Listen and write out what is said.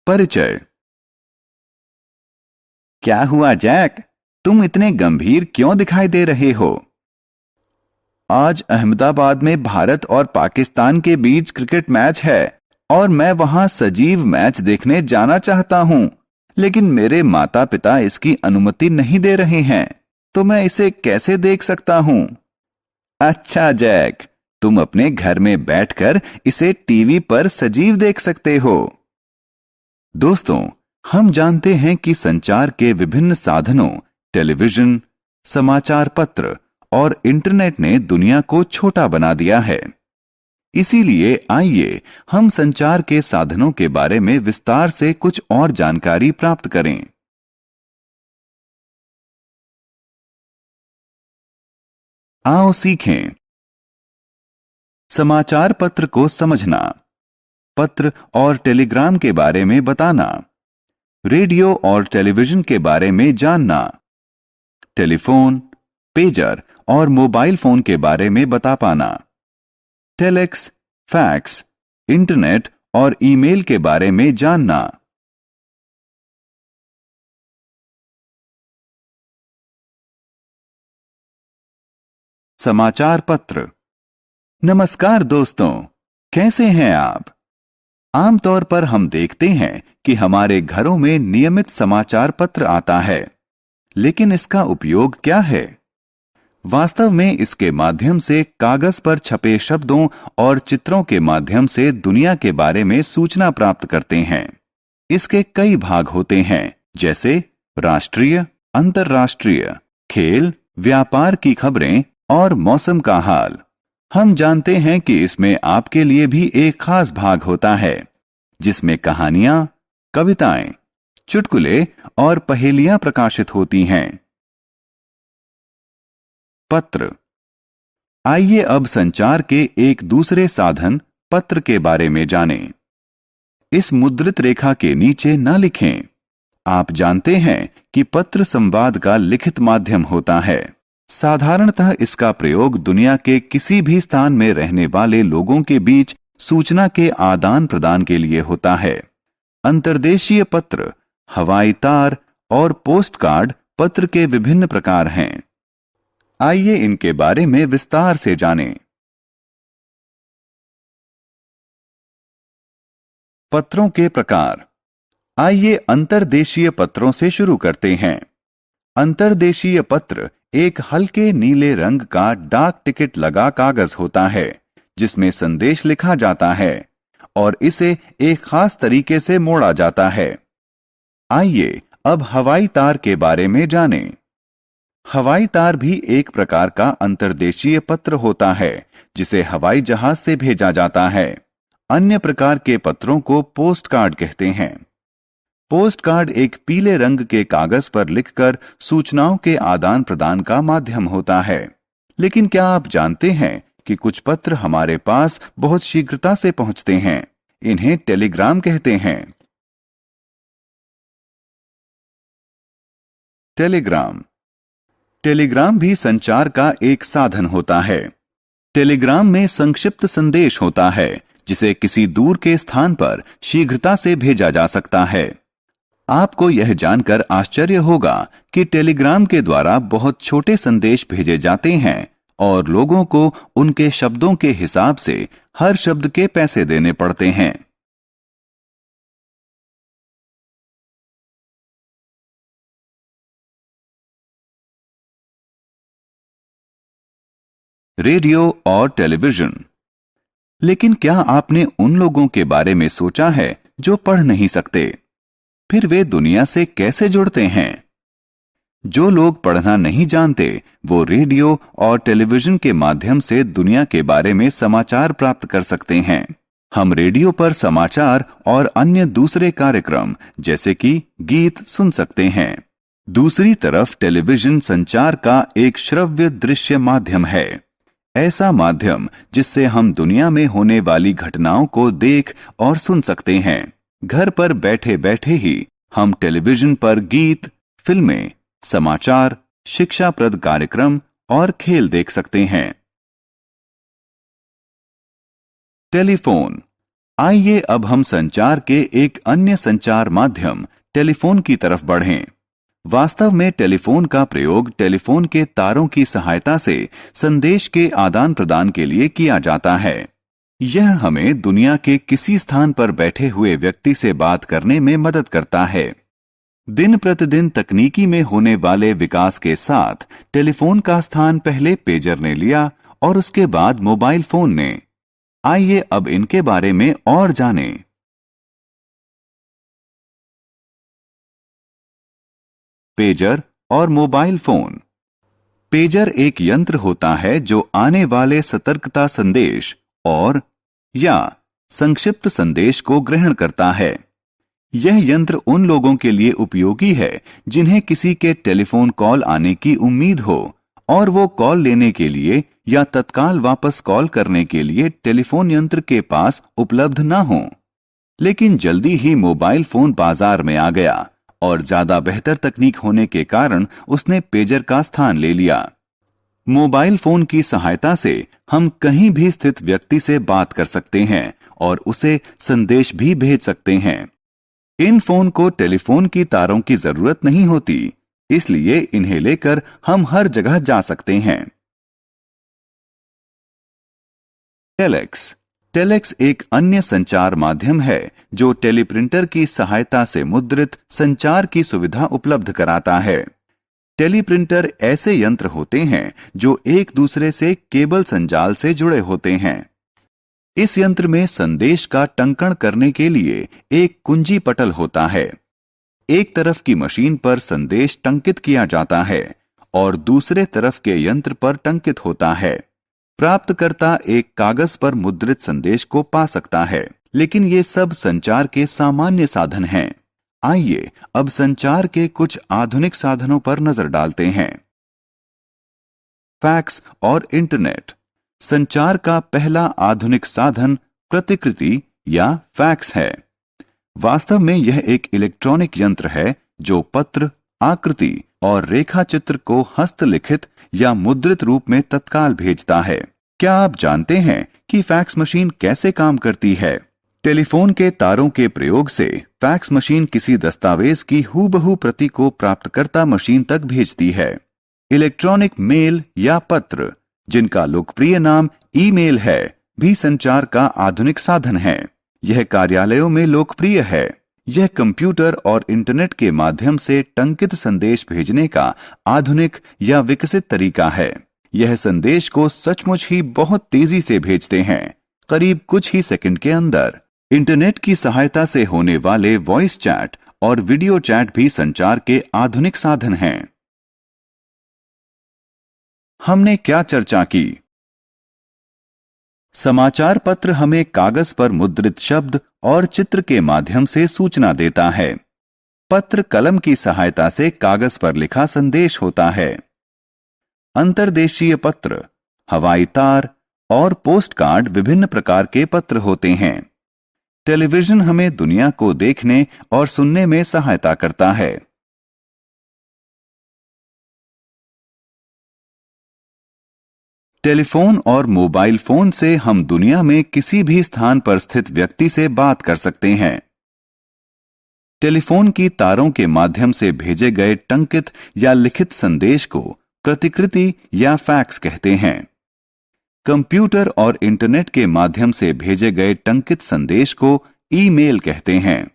परिचय। क्या हुआ जैक, तुम इतने गंभीर क्यों दिखाई दे रहे हो? आज अहमदाबाद में भारत और पाकिस्तान के बीच क्रिकेट मैच है और मैं वहां सजीव मैच देखने जाना चाहता हूं, लेकिन मेरे माता पिता इसकी अनुमति नहीं दे रहे हैं, तो मैं इसे कैसे देख सकता हूं? अच्छा जैक, तुम अपने घर में बैठकर इसे टीवी पर सजीव देख सकते हो। दोस्तों, हम जानते हैं कि संचार के विभिन्न साधनों, टेलीविजन, समाचार पत्र और इंटरनेट ने दुनिया को छोटा बना दिया है। इसीलिए आइए हम संचार के साधनों के बारे में विस्तार से कुछ और जानकारी प्राप्त करें। आओ सीखें। समाचार पत्र को समझना, पत्र और टेलीग्राम के बारे में बताना, रेडियो और टेलीविजन के बारे में जानना, टेलीफोन, पेजर और मोबाइल फोन के बारे में बता पाना, टेलेक्स, फैक्स, इंटरनेट और ईमेल के बारे में जानना। समाचार पत्र। नमस्कार दोस्तों, कैसे हैं आप? आमतौर पर हम देखते हैं कि हमारे घरों में नियमित समाचार पत्र आता है, लेकिन इसका उपयोग क्या है? वास्तव में इसके माध्यम से कागज पर छपे शब्दों और चित्रों के माध्यम से दुनिया के बारे में सूचना प्राप्त करते हैं। इसके कई भाग होते हैं, जैसे राष्ट्रीय, अंतर्राष्ट्रीय, खेल, व्यापार की खबरें और मौसम का हाल। हम जानते हैं कि इसमें आपके लिए भी एक खास भाग होता है, जिसमें कहानियां, कविताएं, चुटकुले और पहेलियां प्रकाशित होती हैं। पत्र। आइए अब संचार के एक दूसरे साधन पत्र के बारे में जानें। इस मुद्रित रेखा के नीचे न लिखें। आप जानते हैं कि पत्र संवाद का लिखित माध्यम होता है। साधारणतः इसका प्रयोग दुनिया के किसी भी स्थान में रहने वाले लोगों के बीच सूचना के आदान प्रदान के लिए होता है। अंतर्देशीय पत्र, हवाई तार और पोस्ट कार्ड पत्र के विभिन्न प्रकार हैं। आइए इनके बारे में विस्तार से जानें। पत्रों के प्रकार। आइए अंतर्देशीय पत्रों से शुरू करते हैं। अंतर्देशीय पत्र एक हल्के नीले रंग का डाक टिकट लगा कागज होता है, जिसमें संदेश लिखा जाता है और इसे एक खास तरीके से मोड़ा जाता है। आइए अब हवाई तार के बारे में जानें। हवाई तार भी एक प्रकार का अंतर्देशीय पत्र होता है, जिसे हवाई जहाज से भेजा जाता है। अन्य प्रकार के पत्रों को पोस्ट कार्ड कहते हैं। पोस्ट कार्ड एक पीले रंग के कागज पर लिखकर सूचनाओं के आदान प्रदान का माध्यम होता है। लेकिन क्या आप जानते हैं कि कुछ पत्र हमारे पास बहुत शीघ्रता से पहुंचते हैं? इन्हें टेलीग्राम कहते हैं। टेलीग्राम। टेलीग्राम भी संचार का एक साधन होता है। टेलीग्राम में संक्षिप्त संदेश होता है, जिसे किसी दूर के स्थान पर शीघ्रता से भेजा जा सकता है। आपको यह जानकर आश्चर्य होगा कि टेलीग्राम के द्वारा बहुत छोटे संदेश भेजे जाते हैं और लोगों को उनके शब्दों के हिसाब से हर शब्द के पैसे देने पड़ते हैं। रेडियो और टेलीविजन। लेकिन क्या आपने उन लोगों के बारे में सोचा है जो पढ़ नहीं सकते? फिर वे दुनिया से कैसे जुड़ते हैं? जो लोग पढ़ना नहीं जानते, वो रेडियो और टेलीविजन के माध्यम से दुनिया के बारे में समाचार प्राप्त कर सकते हैं। हम रेडियो पर समाचार और अन्य दूसरे कार्यक्रम जैसे कि गीत सुन सकते हैं। दूसरी तरफ टेलीविजन संचार का एक श्रव्य दृश्य माध्यम है। ऐसा माध्यम जिससे हम दुनिया में होने वाली घटनाओं को देख और सुन सकते हैं। घर पर बैठे बैठे ही हम टेलीविजन पर गीत, फिल्में, समाचार, शिक्षाप्रद कार्यक्रम और खेल देख सकते हैं। टेलीफोन। आइए अब हम संचार के एक अन्य संचार माध्यम टेलीफोन की तरफ बढ़ें। वास्तव में टेलीफोन का प्रयोग टेलीफोन के तारों की सहायता से संदेश के आदान प्रदान के लिए किया जाता है। यह हमें दुनिया के किसी स्थान पर बैठे हुए व्यक्ति से बात करने में मदद करता है। दिन प्रतिदिन तकनीकी में होने वाले विकास के साथ टेलीफोन का स्थान पहले पेजर ने लिया और उसके बाद मोबाइल फोन ने। आइए अब इनके बारे में और जानें। पेजर और मोबाइल फोन। पेजर एक यंत्र होता है जो आने वाले सतर्कता संदेश और या संक्षिप्त संदेश को ग्रहण करता है। यह यंत्र उन लोगों के लिए उपयोगी है जिन्हें किसी के टेलीफोन कॉल आने की उम्मीद हो और वो कॉल लेने के लिए या तत्काल वापस कॉल करने के लिए टेलीफोन यंत्र के पास उपलब्ध न हो। लेकिन जल्दी ही मोबाइल फोन बाजार में आ गया और ज्यादा बेहतर तकनीक होने के कारण उसने पेजर का स्थान ले लिया। मोबाइल फोन की सहायता से हम कहीं भी स्थित व्यक्ति से बात कर सकते हैं और उसे संदेश भी भेज सकते हैं। इन फोन को टेलीफोन की तारों की जरूरत नहीं होती, इसलिए इन्हें लेकर हम हर जगह जा सकते हैं। टेलेक्स। टेलेक्स एक अन्य संचार माध्यम है जो टेलीप्रिंटर की सहायता से मुद्रित संचार की सुविधा उपलब्ध कराता है। टेलीप्रिंटर ऐसे यंत्र होते हैं जो एक दूसरे से केबल संजाल से जुड़े होते हैं। इस यंत्र में संदेश का टंकण करने के लिए एक कुंजी पटल होता है। एक तरफ की मशीन पर संदेश टंकित किया जाता है और दूसरे तरफ के यंत्र पर टंकित होता है। प्राप्तकर्ता एक कागज पर मुद्रित संदेश को पा सकता है, लेकिन ये सब संचार के सामान्य साधन हैं। आइए अब संचार के कुछ आधुनिक साधनों पर नजर डालते हैं। फैक्स और इंटरनेट। संचार का पहला आधुनिक साधन प्रतिकृति या फैक्स है। वास्तव में यह एक इलेक्ट्रॉनिक यंत्र है जो पत्र, आकृति और रेखा चित्र को हस्तलिखित या मुद्रित रूप में तत्काल भेजता है। क्या आप जानते हैं कि फैक्स मशीन कैसे काम करती है? टेलीफोन के तारों के प्रयोग से फैक्स मशीन किसी दस्तावेज की हूबहू प्रति को प्राप्तकर्ता मशीन तक भेजती है। इलेक्ट्रॉनिक मेल या पत्र, जिनका लोकप्रिय नाम ईमेल है, भी संचार का आधुनिक साधन है। यह कार्यालयों में लोकप्रिय है। यह कंप्यूटर और इंटरनेट के माध्यम से टंकित संदेश भेजने का आधुनिक या विकसित तरीका है। यह संदेश को सचमुच ही बहुत तेजी से भेजते हैं, करीब कुछ ही सेकंड के अंदर। इंटरनेट की सहायता से होने वाले वॉइस चैट और वीडियो चैट भी संचार के आधुनिक साधन हैं। हमने क्या चर्चा की? समाचार पत्र हमें कागज पर मुद्रित शब्द और चित्र के माध्यम से सूचना देता है। पत्र कलम की सहायता से कागज पर लिखा संदेश होता है। अंतर्देशीय पत्र, हवाई तार और पोस्ट कार्ड विभिन्न प्रकार के पत्र होते हैं। टेलीविजन हमें दुनिया को देखने और सुनने में सहायता करता है। टेलीफोन और मोबाइल फोन से हम दुनिया में किसी भी स्थान पर स्थित व्यक्ति से बात कर सकते हैं। टेलीफोन की तारों के माध्यम से भेजे गए टंकित या लिखित संदेश को प्रतिकृति या फैक्स कहते हैं। कंप्यूटर और इंटरनेट के माध्यम से भेजे गए टंकित संदेश को ईमेल कहते हैं।